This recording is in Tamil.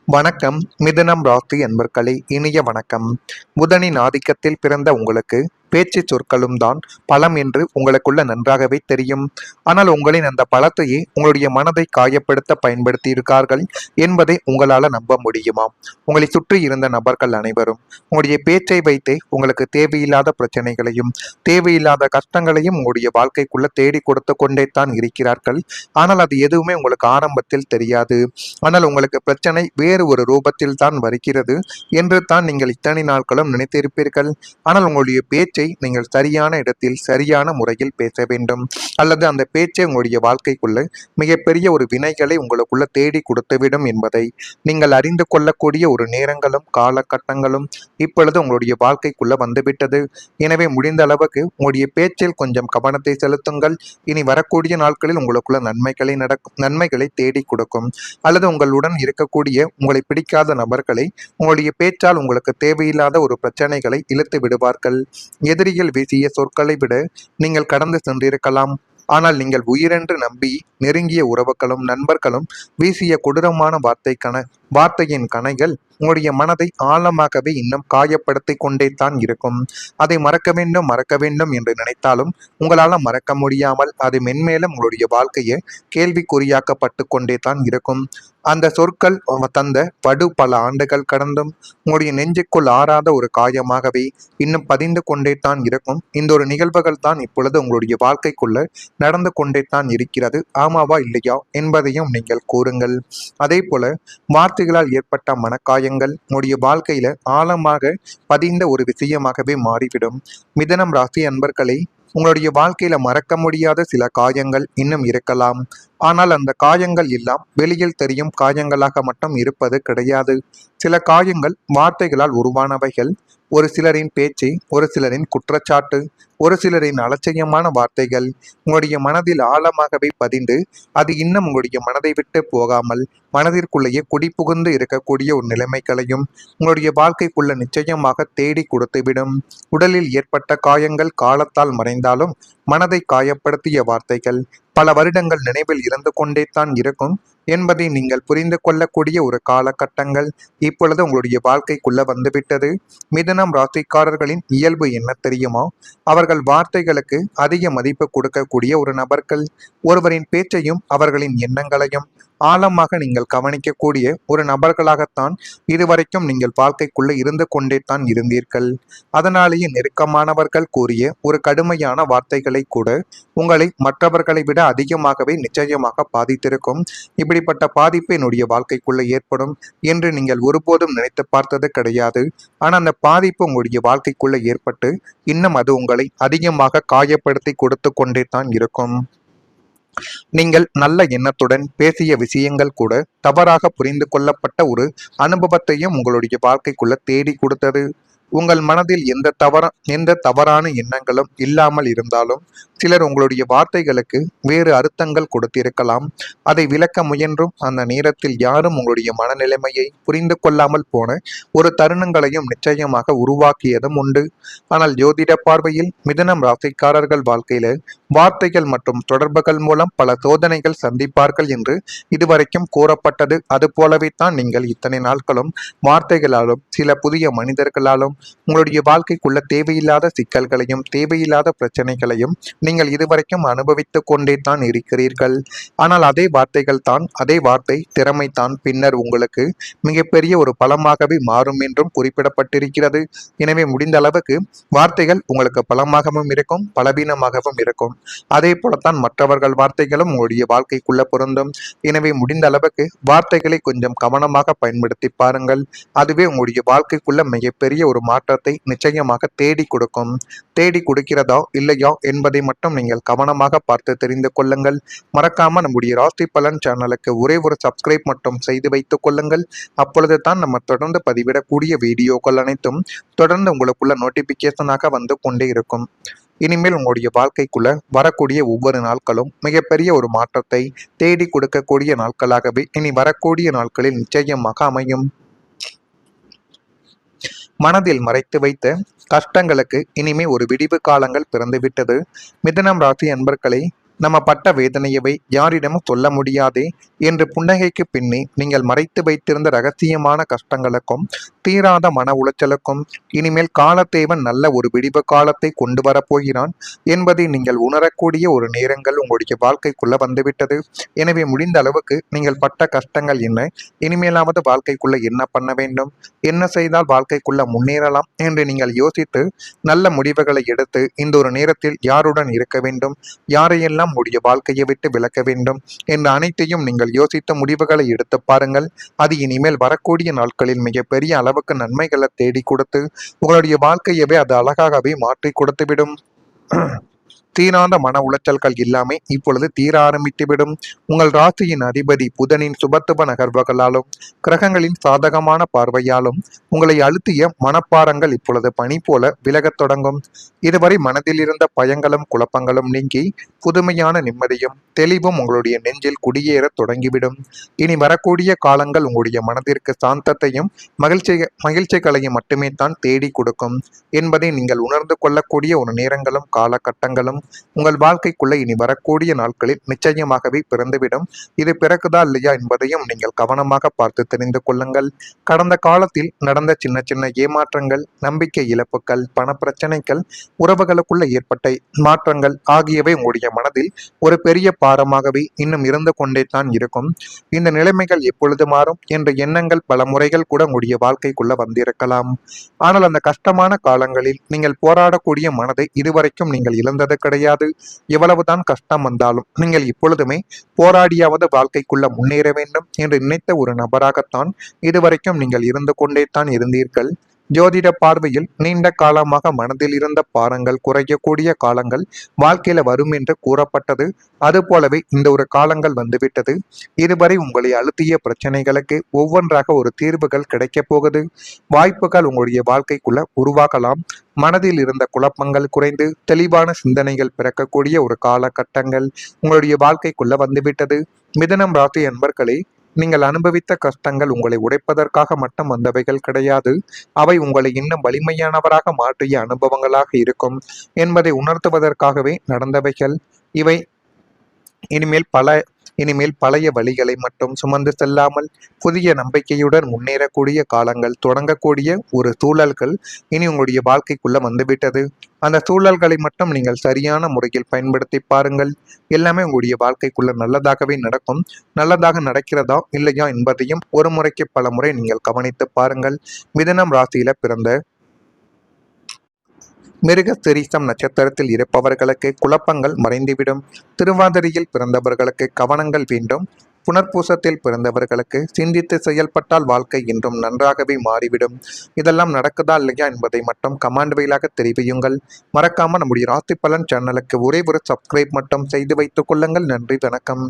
வணக்கம். மிதுனம் ராசி அன்பர்களே, இனிய வணக்கம். புதனின் ஆதிக்கத்தில் பிறந்த உங்களுக்கு பேச்சு சொற்களும் தான் பலம் என்று உங்களுக்குள்ள நன்றாகவே தெரியும். ஆனால் உங்களின் அந்த பலத்தையே உங்களுடைய மனதை காயப்படுத்த பயன்படுத்தி இருக்கார்கள் என்பதை உங்களால நம்ப முடியுமா? உங்களை சுற்றி இருந்த நபர்கள் அனைவரும் உங்களுடைய பேச்சை வைத்தே உங்களுக்கு தேவையில்லாத பிரச்சனைகளையும் தேவையில்லாத கஷ்டங்களையும் உங்களுடைய வாழ்க்கைக்குள்ள தேடி கொடுத்து கொண்டே தான் இருக்கிறார்கள். ஆனால் அது எதுவுமே உங்களுக்கு ஆரம்பத்தில் தெரியாது. ஆனால் உங்களுக்கு பிரச்சனை வேறு ஒரு ரூபத்தில் தான் வருகிறது என்று தான் நீங்கள் இத்தனை நாட்களும் நினைத்திருப்பீர்கள். ஆனால் உங்களுடைய பேச்சை நீங்கள் சரியான இடத்தில் சரியான முறையில் பேச வேண்டும். அல்லது அந்த பேச்சை உங்களுடைய வாழ்க்கைக்குள்ள மிகப்பெரிய ஒரு வினைகளை உங்களுக்குள்ள தேடி கொடுத்துவிடும் என்பதை நீங்கள் அறிந்து கொள்ளக்கூடிய ஒரு நேரங்களும் காலகட்டங்களும் இப்பொழுது உங்களுடைய வாழ்க்கைக்குள்ள வந்துவிட்டது. எனவே முடிந்த அளவுக்கு உங்களுடைய பேச்சில் கொஞ்சம் கவனத்தை செலுத்துங்கள். இனி வரக்கூடிய நாட்களில் உங்களுக்குள்ள நன்மைகளை தேடி கொடுக்கும். அல்லது உங்களுடன் இருக்கக்கூடிய உங்களை பிடிக்காத நபர்களை உங்களுடைய பேச்சால் உங்களுக்கு தேவையில்லாத ஒரு பிரச்சனைகளை இழுத்து விடுவார்கள். எதிரிகள் வீசிய சொற்களை விட நீங்கள் கடந்து சென்றிருக்கலாம். ஆனால் நீங்கள் உயிரென்று நம்பி நெருங்கிய உறவுகளும் நண்பர்களும் வீசிய கொடூரமான வார்த்தையின் கணைகள் உங்களுடைய மனதை ஆழமாகவே இன்னும் காயப்படுத்தி கொண்டே தான் இருக்கும். அதை மறக்க வேண்டும் என்று நினைத்தாலும் உங்களால் மறக்க முடியாமல் அது மென்மேலும் உங்களுடைய வாழ்க்கையை கேள்விக்குறியாக்கப்பட்டு கொண்டே தான் இருக்கும். அந்த சொற்கள் தந்த படு பல ஆண்டுகள் கடந்தும் உங்களுடைய நெஞ்சுக்குள் ஆறாத ஒரு காயமாகவே இன்னும் பதிந்து கொண்டே தான் இருக்கும். இந்த ஒரு நிகழ்வுகள் தான் இப்பொழுது உங்களுடைய வாழ்க்கைக்குள்ள நடந்து கொண்டே தான் இருக்கிறது. ஆமாவா இல்லையா என்பதையும் நீங்கள் கூறுங்கள். அதே போல வார்த்தைகளால் ஏற்பட்ட மனக்காயங்கள் உங்களுடைய வாழ்க்கையில ஆழமாக பதிந்த ஒரு விஷயமாகவே மாறிவிடும். மிதனம் ராசி அன்பர்களை, உங்களுடைய வாழ்க்கையில மறக்க முடியாத சில காயங்கள் இன்னும் இருக்கலாம். ஆனால் அந்த காயங்கள் எல்லாம் வெளியில் தெரியும் காயங்களாக மட்டும் இருப்பது கிடையாது. சில காயங்கள் வார்த்தைகளால் உருவானவைகள். ஒரு சிலரின் பேச்சு, ஒரு சிலரின் குற்றச்சாட்டு, ஒரு சிலரின் அலட்சியமான வார்த்தைகள் உங்களுடைய மனதில் ஆழமாகவே பதிந்து அது இன்னும் உங்களுடைய மனதை விட்டு போகாமல் மனதிற்குள்ளேயே குடிபுகுந்து இருக்கக்கூடிய ஒரு நிலைமைகளையும் உங்களுடைய வாழ்க்கைக்குள்ள நிச்சயமாக தேடி கொடுத்துவிடும். உடலில் ஏற்பட்ட காயங்கள் காலத்தால் மறைந்தாலும் மனதை காயப்படுத்திய வார்த்தைகள் பல வருடங்கள் நினைவில் இருந்து கொண்டே தான் இருக்கும் என்பதை நீங்கள் புரிந்து கொள்ளக்கூடிய ஒரு காலகட்டங்கள் இப்பொழுது உங்களுடைய வாழ்க்கைக்குள்ள வந்துவிட்டது. மிதுனம் ராசிக்காரர்களின் இயல்பு என்ன தெரியுமா? அவர்கள் வார்த்தைகளுக்கு அதிக மதிப்பு கொடுக்கக்கூடிய ஒரு நபர்கள். ஒருவரின் பேச்சையும் அவர்களின் எண்ணங்களையும் ஆழமாக நீங்கள் கவனிக்கக்கூடிய ஒரு நபர்களாகத்தான் இதுவரைக்கும் நீங்கள் வாழ்க்கைக்குள்ள இருந்து கொண்டே தான் இருந்தீர்கள். அதனாலேயே நெருக்கமானவர்கள் கூறிய ஒரு கடுமையான வார்த்தைகளை கூட உங்களை மற்றவர்களை விட அதிகமாகவே நிச்சயமாக பாதித்திருக்கும். இப்படிப்பட்ட பாதிப்பு என்னுடைய வாழ்க்கைக்குள்ள ஏற்படும் என்று நீங்கள் ஒருபோதும் நினைத்து பார்த்தது கிடையாது. ஆனால் அந்த பாதிப்பு உங்களுடைய வாழ்க்கைக்குள்ள ஏற்பட்டு இன்னும் அது உங்களை அதிகமாக காயப்படுத்தி கொடுத்து கொண்டே தான் இருக்கும். நீங்கள் நல்ல எண்ணத்துடன் பேசிய விஷயங்கள் கூட தவறாக புரிந்து கொள்ளப்பட்ட ஒரு அனுபவத்தையும் உங்களுடைய வாழ்க்கைக்குள்ள தேடி கொடுத்தது. உங்கள் மனதில் எந்த தவறான எண்ணங்களும் இல்லாமல் இருந்தாலும் சிலர் உங்களுடைய வார்த்தைகளுக்கு வேறு அர்த்தங்கள் கொடுத்திருக்கலாம். அதை விளக்க முயன்றும் அந்த நேரத்தில் யாரும் உங்களுடைய மனநிலைமையை புரிந்து கொள்ளாமல் போன ஒரு தருணங்களையும் நிச்சயமாக உருவாக்கியதும் உண்டு. ஆனால் ஜோதிட பார்வையில் மிதுனம் ராசிக்காரர்கள் வாழ்க்கையில வார்த்தைகள் மற்றும் தொடர்புகள் மூலம் பல சோதனைகள் சந்திப்பார்கள் என்று இதுவரைக்கும் கூறப்பட்டது. அது போலவே தான் நீங்கள் இத்தனை நாட்களும் வார்த்தைகளாலும் சில புதிய மனிதர்களாலும் உங்களுடைய வாழ்க்கைக்குள்ள தேவையில்லாத சிக்கல்களையும் தேவையில்லாத பிரச்சனைகளையும் நீங்கள் இதுவரைக்கும் அனுபவித்துக் கொண்டே தான் இருக்கிறீர்கள். ஆனால் அதே வார்த்தை திறமை தான் பின்னர் உங்களுக்கு மிகப்பெரிய ஒரு பலமாகவே மாறும் என்றும் குறிப்பிடப்பட்டிருக்கிறது. எனவே முடிந்த அளவுக்கு வார்த்தைகள் உங்களுக்கு பலமாகவும் இருக்கும், பலவீனமாகவும் இருக்கும். அதே போலத்தான் மற்றவர்கள் வார்த்தைகளும் உங்களுடைய வாழ்க்கைக்குள்ள பொருந்தும். எனவே முடிந்த அளவுக்கு வார்த்தைகளை கொஞ்சம் கவனமாக பயன்படுத்தி பாருங்கள். அதுவே உங்களுடைய வாழ்க்கைக்குள்ள மிகப்பெரிய ஒரு மாற்றத்தை நிச்சயமாக தேடி கொடுக்கும். தேடி கொடுக்கிறதா இல்லையா என்பதை மட்டும் நீங்கள் கவனமாக பார்த்து தெரிந்து கொள்ளுங்கள். மறக்காம நம்முடைய ராசி பலன் சேனலுக்கு ஒரே ஒரு சப்ஸ்கிரைப் மட்டும் செய்து வைத்துக் கொள்ளுங்கள். அப்பொழுது தான் நம்ம தொடர்ந்து பதிவிடக்கூடிய வீடியோக்கள் அனைத்தும் தொடர்ந்து உங்களுக்குள்ள நோட்டிபிகேஷனாக வந்து கொண்டே இருக்கும். இனிமேல் உங்களுடைய வாழ்க்கைக்குள்ள வரக்கூடிய ஒவ்வொரு நாட்களும் மிகப்பெரிய ஒரு மாற்றத்தை தேடி கொடுக்கக்கூடிய நாட்களாகவே இனி வரக்கூடிய நாட்களில் நிச்சயமாக அமையும். மனதில் மறைத்து வைத்த கஷ்டங்களுக்கு இனிமே ஒரு விடிவு காலங்கள் பிறந்துவிட்டது. மிதுனம் ராசி அன்பர்களை, நம்ம பட்ட வேதனையவை யாரிடமும் சொல்ல முடியாதே என்று புன்னகைக்கு பின்னே நீங்கள் மறைத்து வைத்திருந்த ரகசியமான கஷ்டங்களுக்கும் தீராத மன உளைச்சலுக்கும் இனிமேல் காலத்தேவன் நல்ல ஒரு விடிவு காலத்தை கொண்டு வரப்போகிறான் என்பதை நீங்கள் உணரக்கூடிய ஒரு நேரங்கள் உங்களுடைய வாழ்க்கைக்குள்ள வந்துவிட்டது. எனவே முடிந்த அளவுக்கு நீங்கள் பட்ட கஷ்டங்கள் என்ன, இனிமேலாவது வாழ்க்கைக்குள்ள என்ன பண்ண வேண்டும், என்ன செய்தால் வாழ்க்கைக்குள்ள முன்னேறலாம் என்று நீங்கள் யோசித்து நல்ல முடிவுகளை எடுத்து இந்த ஒரு நேரத்தில் யாருடன் இருக்க வேண்டும், யாரையெல்லாம் உடைய வாழ்க்கையை விட்டு விலக்க வேண்டும் என்ற அனைத்தையும் நீங்கள் யோசித்த முடிவுகளை எடுத்து பாருங்கள். அது இனிமேல் வரக்கூடிய நாட்களில் மிகப்பெரிய அளவுக்கு நன்மைகளை தேடி கொடுத்து உங்களுடைய வாழ்க்கையவே அது அழகாகவே மாற்றி கொடுத்துவிடும். தீராத மன உளைச்சல்கள் எல்லாமே இப்பொழுது தீர ஆரம்பித்துவிடும். உங்கள் ராசியின் அதிபதி புதனின் சுபத்துவ நகர்வுகளாலும் கிரகங்களின் சாதகமான பார்வையாலும் உங்களை அழுத்திய மனப்பாரங்கள் இப்பொழுது பனி போல விலகத் தொடங்கும். இதுவரை மனதில் இருந்த பயங்களும் குழப்பங்களும் நீங்கி புதுமையான நிம்மதியும் தெளிவும் உங்களுடைய நெஞ்சில் குடியேற தொடங்கிவிடும். இனி வரக்கூடிய காலங்கள் உங்களுடைய மனதிற்கு சாந்தத்தையும் மகிழ்ச்சிகளையும் மட்டுமே தான் தேடி கொடுக்கும் என்பதை நீங்கள் உணர்ந்து கொள்ளக்கூடிய ஒரு நேரங்களும் காலகட்டங்களும் உங்கள் வாழ்க்கைக்குள்ள இனி வரக்கூடிய நாட்களில் நிச்சயமாகவே பிறந்துவிடும். இது பிறக்குதா இல்லையா என்பதையும் நீங்கள் கவனமாக பார்த்து தெரிந்து கொள்ளுங்கள். கடந்த காலத்தில் நடந்த சின்ன சின்ன ஏமாற்றங்கள், நம்பிக்கை இழப்புகள், பண பிரச்சனைகள், உறவுகளுக்குள்ள ஏற்பட்ட மாற்றங்கள் ஆகியவை உங்களுடைய மனதில் ஒரு பெரிய பாரமாகவே இன்னும் இருந்து கொண்டே தான் இருக்கும். இந்த நிலைமைகள் எப்பொழுது மாறும் என்ற எண்ணங்கள் பல முறைகள் கூட உங்களுடைய வாழ்க்கைக்குள்ள வந்திருக்கலாம். ஆனால் அந்த கஷ்டமான காலங்களில் நீங்கள் போராடக்கூடிய மனதை இதுவரைக்கும் நீங்கள் இழந்தது கிடையாது. எவ்வளவுதான் கஷ்டம் வந்தாலும் நீங்கள் இப்பொழுதுமே போராடியாவது வாழ்க்கைக்குள்ள முன்னேற வேண்டும் என்று நினைத்த ஒரு நபராகத்தான் இதுவரைக்கும் நீங்கள் இருந்து கொண்டே தான் இருந்தீர்கள். ஜோதிட பார்வையில் நீண்ட காலமாக மனதில் இருந்த பாரங்கள் குறையக்கூடிய காலங்கள் வாழ்க்கையில வரும் என்று கூறப்பட்டது. அதுபோலவே இந்த ஒரு காலங்கள் வந்துவிட்டது. இதுவரை உங்களை அழுத்திய பிரச்சனைகளுக்கு ஒவ்வொன்றாக ஒரு தீர்வுகள் கிடைக்கப் போகுது. வாய்ப்புகள் உங்களுடைய வாழ்க்கைக்குள்ள உருவாகலாம். மனதில் இருந்த குழப்பங்கள் குறைந்து தெளிவான சிந்தனைகள் பிறக்கக்கூடிய ஒரு காலகட்டங்கள் உங்களுடைய வாழ்க்கைக்குள்ள வந்துவிட்டது. மிதுனம் ராசி அன்பர்களே, நீங்கள் அனுபவித்த கஷ்டங்கள் உங்களை உடைப்பதற்காக மட்டும் வந்தவைகள் கிடையாது. அவை உங்களை இன்னும் வலிமையானவராக மாற்றிய அனுபவங்களாக இருக்கும் என்பதை உணர்த்துவதற்காகவே நடந்தவைகள் இவை. இனிமேல் பழைய வழிகளை மட்டும் சுமந்து செல்லாமல் புதிய நம்பிக்கையுடன் முன்னேறக்கூடிய காலங்கள் தொடங்கக்கூடிய ஒரு சூழல்கள் இனி உங்களுடைய வாழ்க்கைக்குள்ள வந்துவிட்டது. அந்த சூழல்களை மட்டும் நீங்கள் சரியான முறையில் பயன்படுத்தி பாருங்கள். எல்லாமே உங்களுடைய வாழ்க்கைக்குள்ள நல்லதாகவே நடக்கும். நல்லதாக நடக்கிறதா இல்லையா என்பதையும் ஒரு முறைக்கு பல முறை நீங்கள் கவனித்து பாருங்கள். மிதுனம் ராசியில பிறந்த மிருக சிரீசம் நட்சத்திரத்தில் இருப்பவர்களுக்கு குழப்பங்கள் மறைந்துவிடும். திருவாதிரையில் பிறந்தவர்களுக்கு கவனங்கள் வேண்டும். புனர்பூசத்தில் பிறந்தவர்களுக்கு சிந்தித்து செயல்பட்டால் வாழ்க்கை என்றும் நன்றாகவே மாறிவிடும். இதெல்லாம் நடக்குதா இல்லையா என்பதை மட்டும் கமெண்ட் வாயிலாக தெரிவியுங்கள். மறக்காம நம்முடைய ராசி பலன் சேனலுக்கு ஒரே ஒரு சப்ஸ்கிரைப் மட்டும் செய்து வைத்துக் கொள்ளுங்கள். நன்றி, வணக்கம்.